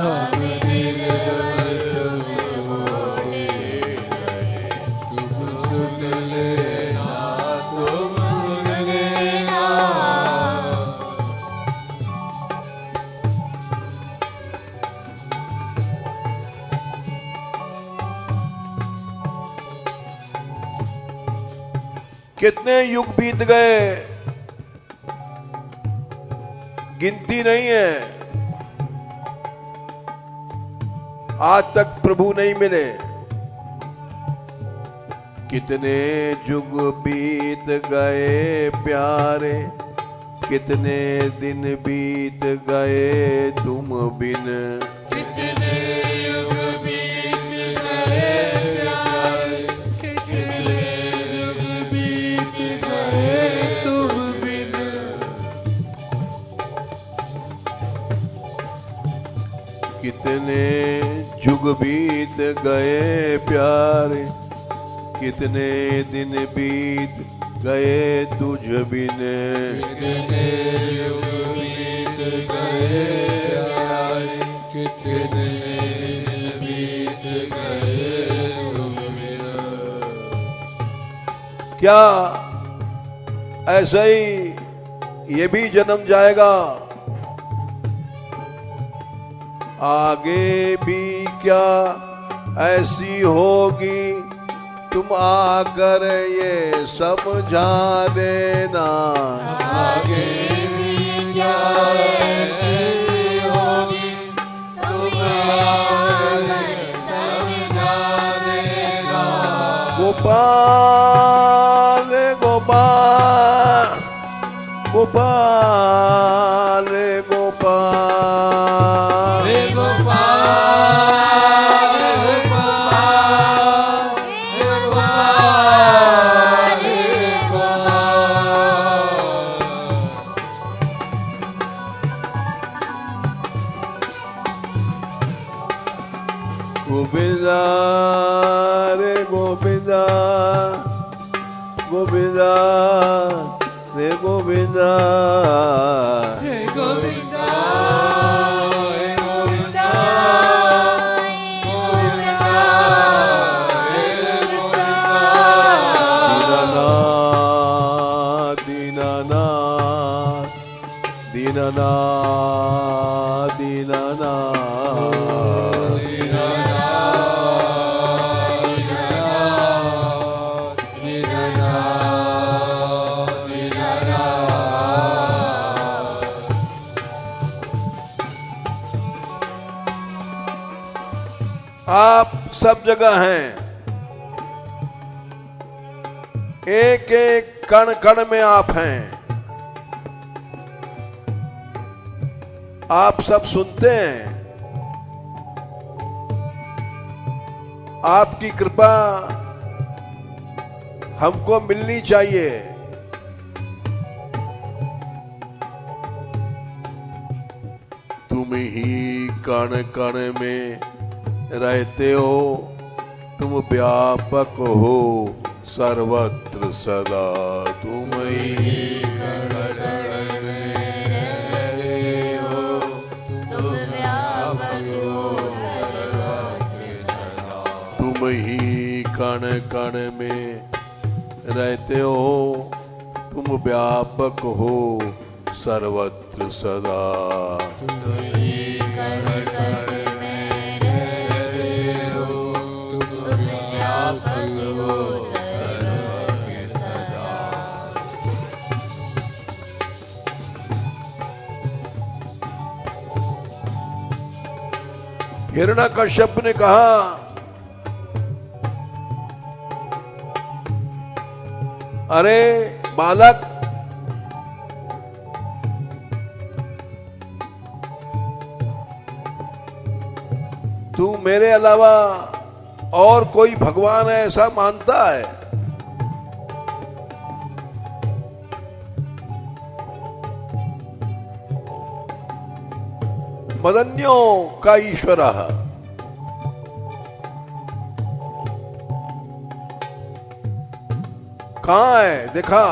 हम निर्बल तुमको टेर रहे, तुम सुन लेना, तुम सुन लेना। कितने युग बीत गए, गिनती नहीं है। आज तक प्रभु नहीं मिले। कितने युग बीत गए प्यारे, कितने दिन बीत गए तुम बिन। कितने युग बीत गए प्यारे, कितने युग बीत गए तुम बिन। कितने युग बीत गए प्यारे, कितने दिन बीत गए तुझ बिन। कितने युग बीत गए प्यारे, कितने दिन बीत गए तुम बिन। क्या ऐसा ही ये भी जन्म जाएगा? आगे भी क्या ऐसी होगी? तुम आकर ये समझा देना। आगे भी क्या ऐसी होगी, तुम आकर समझा देना। गोपाल गोपाल गोपाल गोपाल हे गोपाल, गोपाल, हे गोपाल, हे गोपाल। गोविंदा रे गोविंदा, गोविंदा रे गोविंदा। हे गोविंदा, हे गोविंदा, गोविंदा, हे गोविंदा। दीनानाथ दीनानाथ दीनानाथ आप सब जगह हैं। एक एक कण कण में आप हैं। आप सब सुनते हैं। आपकी कृपा हमको मिलनी चाहिए। तुम ही कण कण में रहते हो, तुम व्यापक हो सर्वत्र सदा। तुम ही कण कण में रहते हो, तुम व्यापक हो सर्वत्र सदा। तुम ही कण कण में रहते हो, तुम व्यापक हो सर्वत्र सदा। तुम ही कण कण में रहते हो, तुम व्यापक हो सर्वत्र सदा। हिरण्यकश्यप ने कहा, अरे बालक, तू मेरे अलावा और कोई भगवान है ऐसा मानता है? मदन्यो का ईश्वर कहां है? देखा।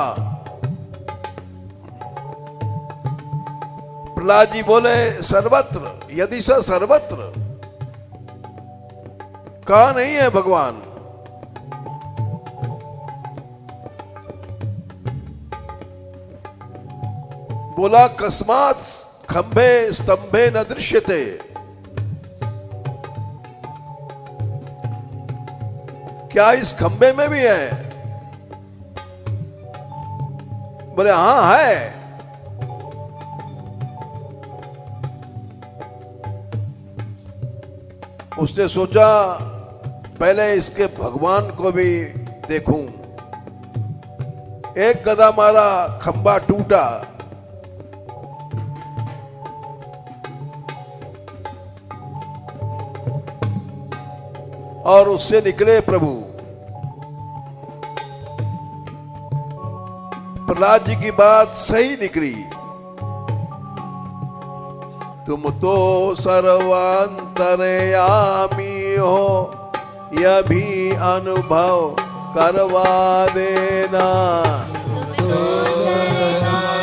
प्रहलाद जी बोले, सर्वत्र, यदि स सर्वत्र। कहा नहीं है भगवान? बोला, कस्मात खंभे स्तंभे न दृश्यते। क्या इस खंभे में भी है? बोले हां है। उसने सोचा पहले इसके भगवान को भी देखूं। एक गदा मारा, खंभा टूटा। और उससे निकले प्रभु। प्रहलाद जी की बात सही निकली। तुम तो सर्वांतरयामी हो, यह भी अनुभव करवा देना। तुम तो सर्वांतरयामी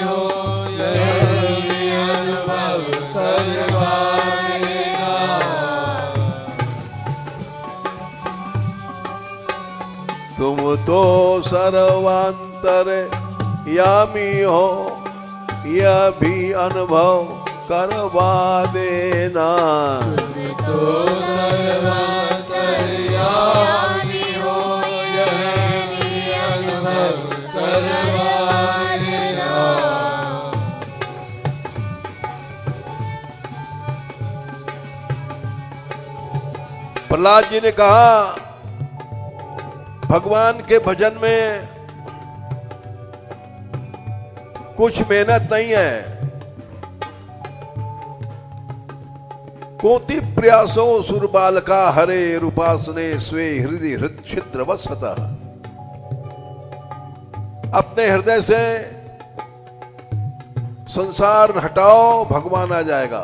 हो, यह भी अनुभव करवा देना। तुम तो सर्वांतरयामी हो, यह भी अनुभव करवा देना। तुम तो सर्वांतरयामी हो, यह भी अनुभव करवा देना। प्रहलाद जी ने कहा, भगवान के भजन में कुछ मेहनत नहीं है। कोटि प्रयासो सुरबालका हरे रूपासने स्वे हृदय हृद छिद्र वसता। अपने हृदय से संसार हटाओ, भगवान आ जाएगा।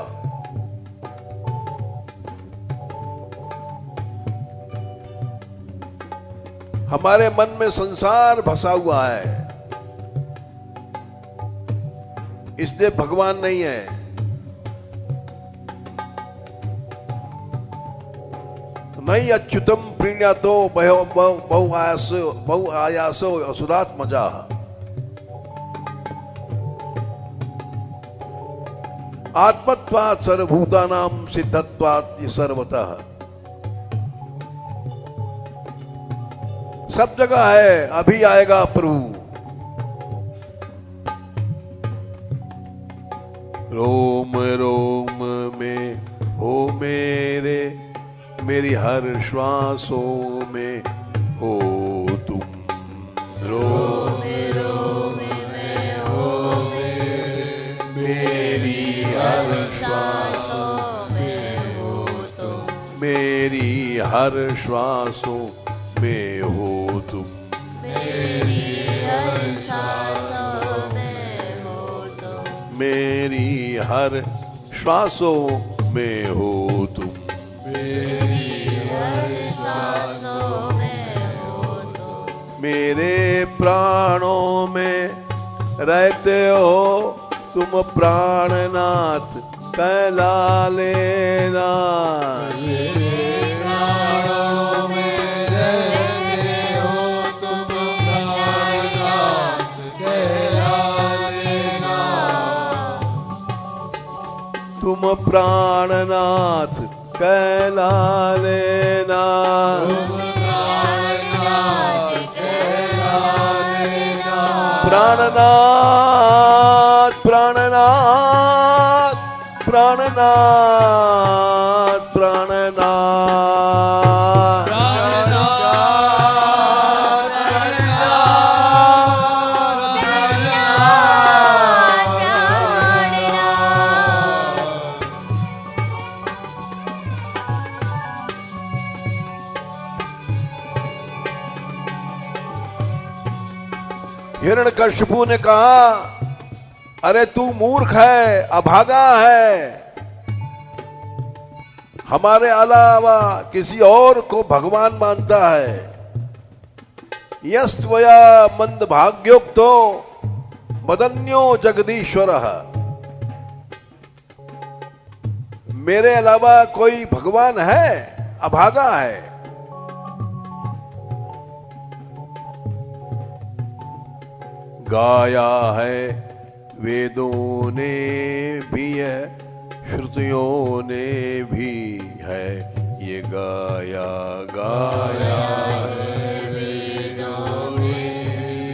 हमारे मन में संसार भसा हुआ है, इसलिए भगवान नहीं है। नहीं अच्युतम प्रीण्यातो बहु आयासो असुरात्मजा। आत्मत्वात् सर्वभूतानां सिद्धत्वात् सर्वतः। सब जगह है, अभी आएगा प्रभु। रोम रोम में हो मेरे, मेरी हर श्वासों में हो तुम। रोम रोम में हो मेरे, मेरी हर श्वासों में हो तुम। मेरी हर श्वासों में हो तुम। मेरी हर श्वासों में हो तुम। मेरी हर श्वासों में हो तुम। मेरी हर श्वासों में हो तुम। मेरे प्राणों में रहते हो तुम प्राणनाथ, कहला लेना। मेरे प्राणों में रहते हो तुम प्राणनाथ, कहला लेना। तुम प्राणनाथ कहला लेना। तुम प्राणनाथ कहला लेना। प्राणनाथ प्राणनाथ प्राणनाथ प्राणनाथ प्राणनाथ हिरण्यकशिपु ने कहा, अरे तू मूर्ख है, अभागा है, हमारे अलावा किसी और को भगवान मानता है। यस्त्वया मंदभाग्योक्तो मदन्यो जगदीश्वरः, मेरे अलावा कोई भगवान है, अभागा है। गाया है वेदों ने भी है, श्रुतियों ने भी है, ये गाया गाया है वेदों ने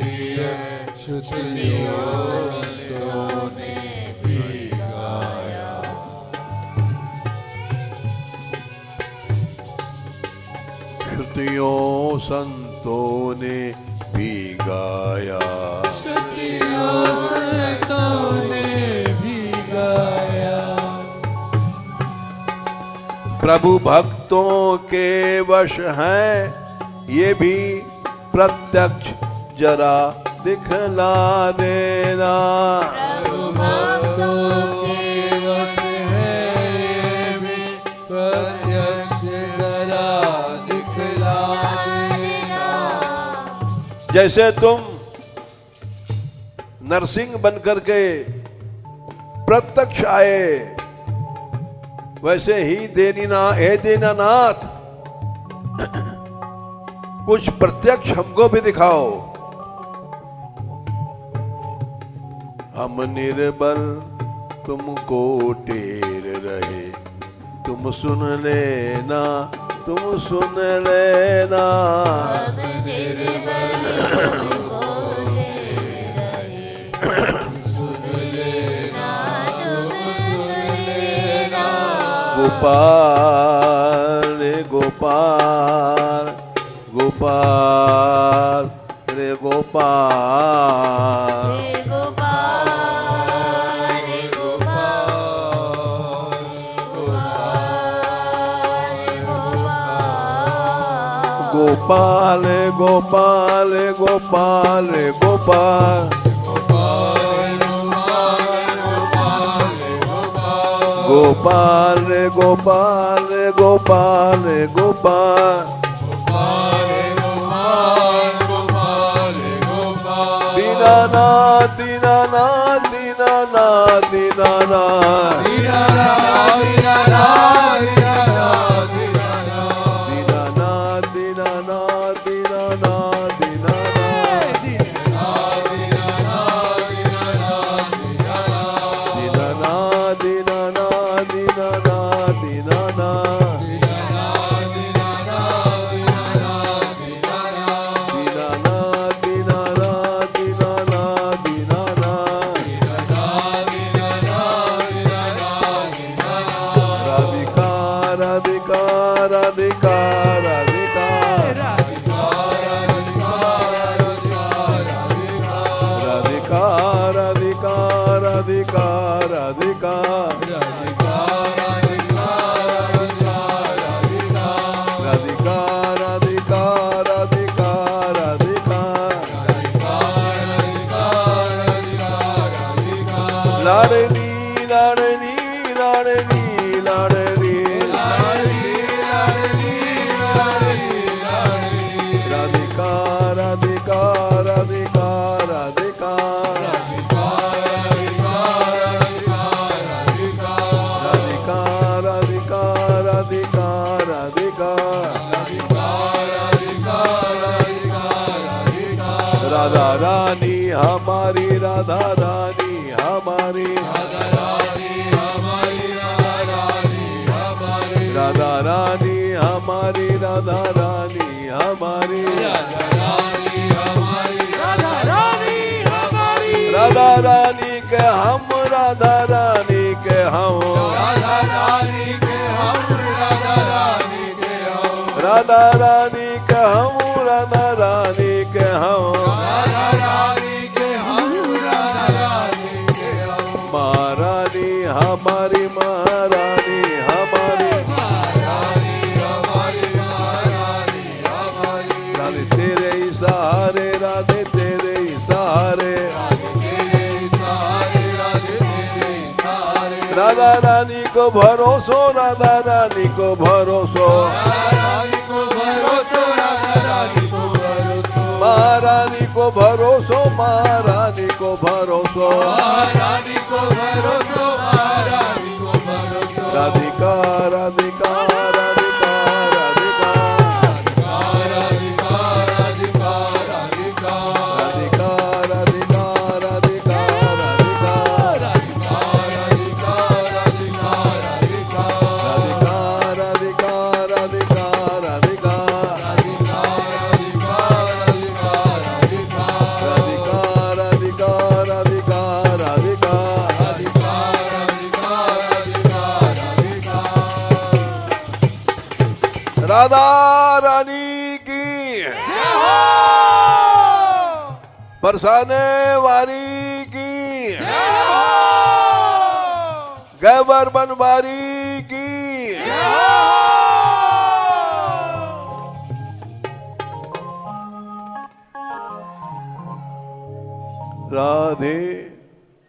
भी है, श्रुतियों ने भी गाया। श्रुतियों संतों ने भी गाया, संतों ने भी गाया। प्रभु भक्तों के वश हैं, ये भी प्रत्यक्ष जरा दिखला देना। प्रभु भक्तों के वश हैं, ये भी प्रत्यक्ष जरा दिखला देना। जैसे तुम नरसिंह बनकर के प्रत्यक्ष आए, वैसे ही दीनानाथ कुछ प्रत्यक्ष हमको भी दिखाओ। हम निर्बल तुमको टेर रहे, तुम सुन लेना, तुम सुन लेना। हम निर्बल तुमको टेर रहे, सुन लेना, तुम सुन लेना। गोपाल रे गोपाल, गोपाल रे गोपाल, रे गोपाल, रे गोपाल, गोपाल, गोपाल गोपाल गोपाल गोपाल गोपाल गोपाल गोपाल दीनानाथ दीनानाथ दीनानाथ दीनानाथ राधा रानी हमारी, राधा रानी हमारी, राधा रानी हमारी, राधा रानी हमारी, राधा रानी हमारी, राधा रानी के हम, राधा रानी के हम, राधा राधा रानी को भरोसो, राधा रानी को भरोसो, रानी को भरोसो, राधा रानी को भरोसो, महारानी को भरोसो, महारानी को भरोसो, रानी को भरोसो, रानी को भरोसो। राधिका राधिका राधिका राधिका राधिका राधिका राधिका राधिका राधिका राधिका राधिका राधिका राधिका राधिका राधिका राधिका राधिका राधिका राधिका राधा रानी की बरसाने वाली की गैबर बनवारी की राधे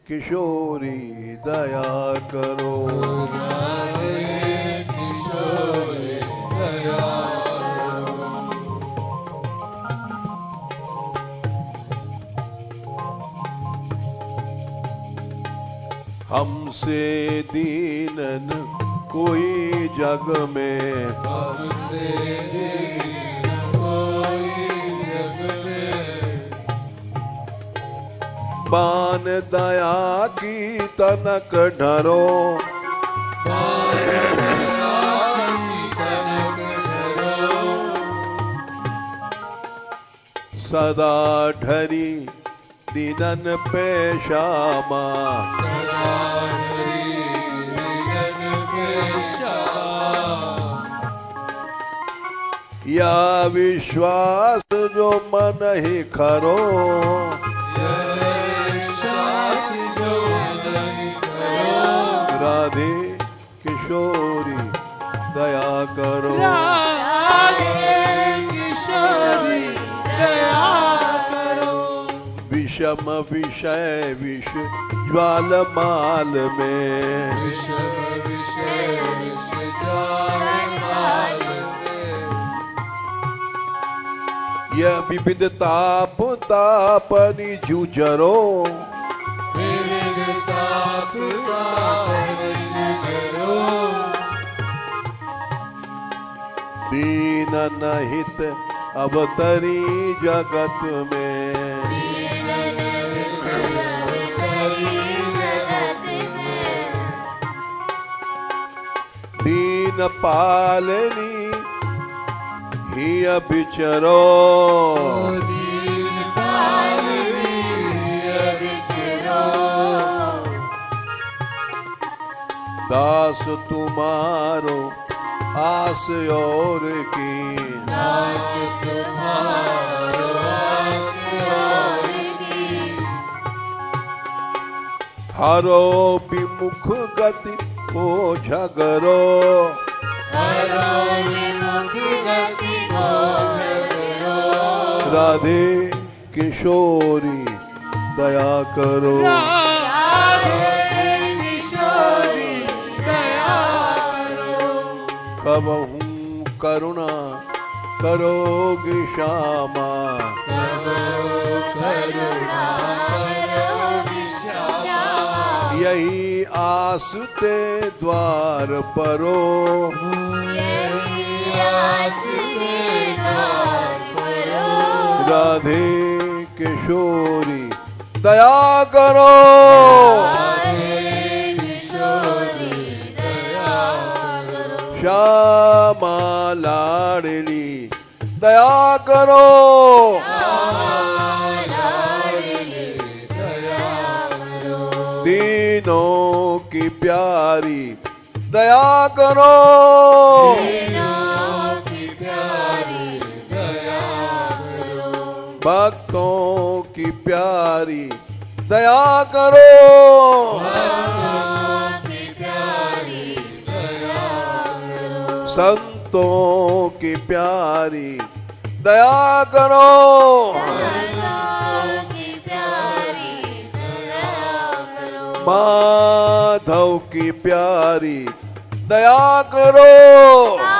किशोरी दया करो, हमसे दीनन कोई जग में, हमसे दीन कोई जग में, पान दया की तनक ढरो, सदा ढरी दीनन पे श्यामा, या विश्वास जो मन ही खरो, राधे किशोरी दया करो, विषम विषय विष ज्वाल माल में, यह विविध ताप तापनि जूझरो, दीन नहित अवतरी जगत में, दीन पालनी ही बिचरो, दास तुम्हारो आस और की, हरो विमुख गति को झगरो, राधे किशोरी दया करो, कबहू करुणा करोगी श्यामा, यही आस ते द्वार परो, राधे किशोरी दया करो, श्यामा लाडली दया करो, दीनों की प्यारी दया करो, भक्तों की प्यारी दया करो, संतों की प्यारी दया करो, माधव की प्यारी दया करो।